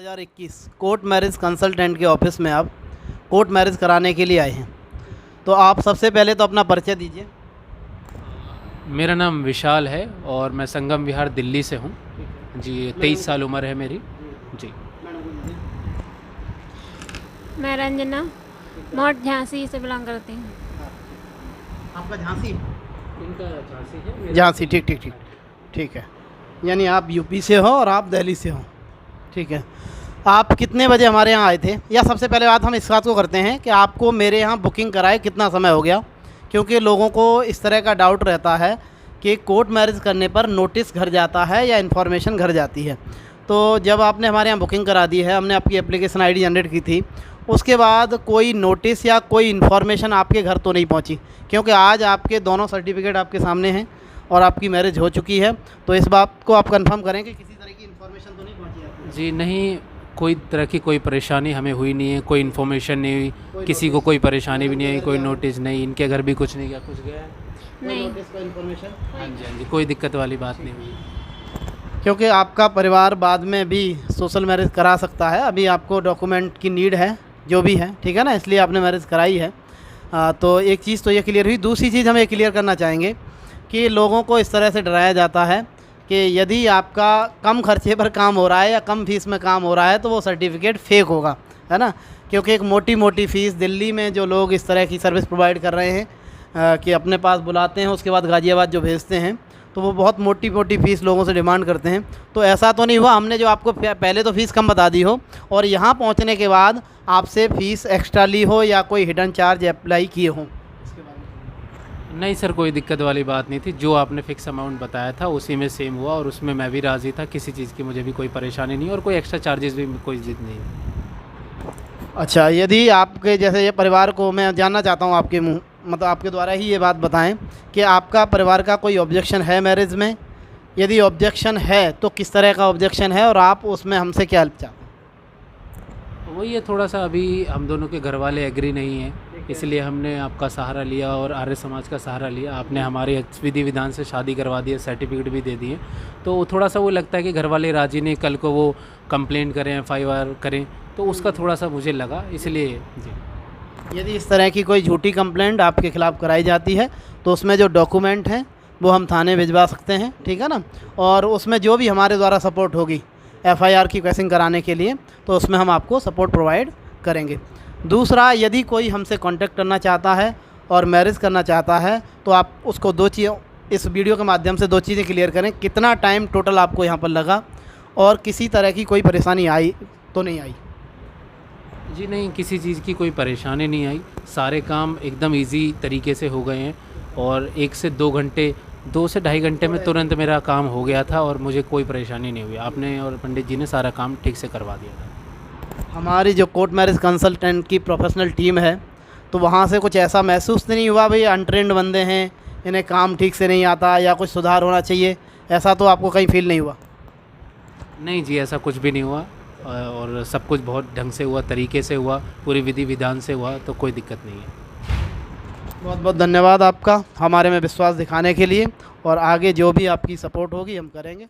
2021 court marriage consultant के office में आप कोर्ट मैरिज कराने के लिए आए हैं। तो आप सबसे पहले तो अपना परिचय दीजिए। मेरा नाम विशाल है और मैं संगम विहार दिल्ली से हूँ जी। 23 साल उम्र है मेरी जी। मैं रंजना मोट झांसी से बिलोंग करती हूँ। आपका झांसी? इनका झांसी है। झांसी, ठीक है। यानी आप यूपी से हो और आप दिल्ली से हो, ठीक है। आप कितने बजे हमारे यहाँ आए थे? या सबसे पहले बात हम इस बात को करते हैं कि आपको मेरे यहाँ बुकिंग कराए कितना समय हो गया, क्योंकि लोगों को इस तरह का डाउट रहता है कि कोर्ट मैरिज करने पर नोटिस घर जाता है या इन्फॉर्मेशन घर जाती है। तो जब आपने हमारे यहाँ बुकिंग करा दी है, हमने आपकी एप्लीकेशन आईडी जनरेट की थी, उसके बाद कोई नोटिस या कोई इन्फॉर्मेशन आपके घर तो नहीं पहुँची? क्योंकि आज आपके दोनों सर्टिफिकेट आपके सामने हैं और आपकी मैरिज हो चुकी है, तो इस बात को आप कंफर्म करें कि किसी तरह की इन्फॉर्मेशन तो नहीं पहुँची आपको? जी नहीं, कोई तरह की कोई परेशानी हमें हुई नहीं है, कोई इन्फॉर्मेशन नहीं हुई, किसी को कोई परेशानी भी नहीं आई, कोई नोटिस नहीं, इनके घर भी कुछ नहीं गया, कुछ गया नहीं, इन्फॉर्मेशन? हाँ जी, कोई दिक्कत वाली बात नहीं हुई। क्योंकि आपका परिवार बाद में भी सोशल मैरिज करा सकता है, अभी आपको डॉक्यूमेंट की नीड है जो भी है, ठीक है ना, इसलिए आपने मैरिज कराई है। तो एक चीज़ तो ये क्लियर हुई। दूसरी चीज़ हम ये क्लियर करना चाहेंगे कि लोगों को इस तरह से डराया जाता है कि यदि आपका कम खर्चे पर काम हो रहा है या कम फीस में काम हो रहा है तो वो सर्टिफिकेट फेक होगा, है ना। क्योंकि एक मोटी फ़ीस दिल्ली में जो लोग इस तरह की सर्विस प्रोवाइड कर रहे हैं कि अपने पास बुलाते हैं, उसके बाद गाज़ियाबाद जो भेजते हैं, तो वो बहुत मोटी फ़ीस लोगों से डिमांड करते हैं। तो ऐसा तो नहीं हुआ हमने जो आपको पहले तो फ़ीस कम बता दी हो और यहाँ पहुँचने के बाद आपसे फ़ीस एक्स्ट्रा ली हो या कोई हिडन चार्ज अप्लाई किए हों? नहीं सर, कोई दिक्कत वाली बात नहीं थी। जो आपने फ़िक्स अमाउंट बताया था उसी में सेम हुआ और उसमें मैं भी राज़ी था। किसी चीज़ की मुझे भी कोई परेशानी नहीं और कोई एक्स्ट्रा चार्जेस भी कोई जिद नहीं। अच्छा, यदि आपके जैसे ये परिवार को मैं जानना चाहता हूँ आपके मुँह, मतलब आपके द्वारा ही ये बात बताएं कि आपका परिवार का कोई ऑब्जेक्शन है मैरिज में? यदि ऑब्जेक्शन है तो किस तरह का ऑब्जेक्शन है और आप उसमें हमसे क्या हेल्प चाहते हैं? वही है, थोड़ा सा अभी हम दोनों के घर वाले एग्री नहीं हैं, इसलिए हमने आपका सहारा लिया और आर्य समाज का सहारा लिया। आपने हमारे विधि विधान से शादी करवा दी है, सर्टिफिकेट भी दे दिए, तो थोड़ा सा वो लगता है कि घर वाले राजी नहीं, कल को वो कंप्लेंट करें, FIR करें, तो उसका थोड़ा सा मुझे लगा, इसलिए जी। यदि इस तरह की कोई झूठी कंप्लेंट आपके ख़िलाफ़ कराई जाती है तो उसमें जो डॉक्यूमेंट हैं वो हम थाने भिजवा सकते हैं, ठीक है ना। और उसमें जो भी हमारे द्वारा सपोर्ट होगी FIR की कैसिंग कराने के लिए, तो उसमें हम आपको सपोर्ट प्रोवाइड करेंगे। दूसरा, यदि कोई हमसे कांटेक्ट करना चाहता है और मैरिज करना चाहता है तो आप उसको दो चीज़, इस वीडियो के माध्यम से दो चीज़ें क्लियर करें। कितना टाइम टोटल आपको यहाँ पर लगा और किसी तरह की कोई परेशानी आई तो नहीं आई? जी नहीं, किसी चीज़ की कोई परेशानी नहीं आई। सारे काम एकदम इजी तरीके से हो गए हैं और 1 से 2 घंटे, 2 से ढाई घंटे में तुरंत मेरा काम हो गया था और मुझे कोई परेशानी नहीं हुई। आपने और पंडित जी ने सारा काम ठीक से करवा दिया था। हमारी जो कोर्ट मैरिज कंसल्टेंट की प्रोफेशनल टीम है, तो वहाँ से कुछ ऐसा महसूस तो नहीं हुआ भाई अनट्रेंड बंदे हैं, इन्हें काम ठीक से नहीं आता या कुछ सुधार होना चाहिए, ऐसा तो आपको कहीं फील नहीं हुआ? नहीं जी, ऐसा कुछ भी नहीं हुआ और सब कुछ बहुत ढंग से हुआ, तरीके से हुआ, पूरी विधि विधान से हुआ, तो कोई दिक्कत नहीं है। बहुत बहुत धन्यवाद आपका हमारे में विश्वास दिखाने के लिए, और आगे जो भी आपकी सपोर्ट होगी हम करेंगे।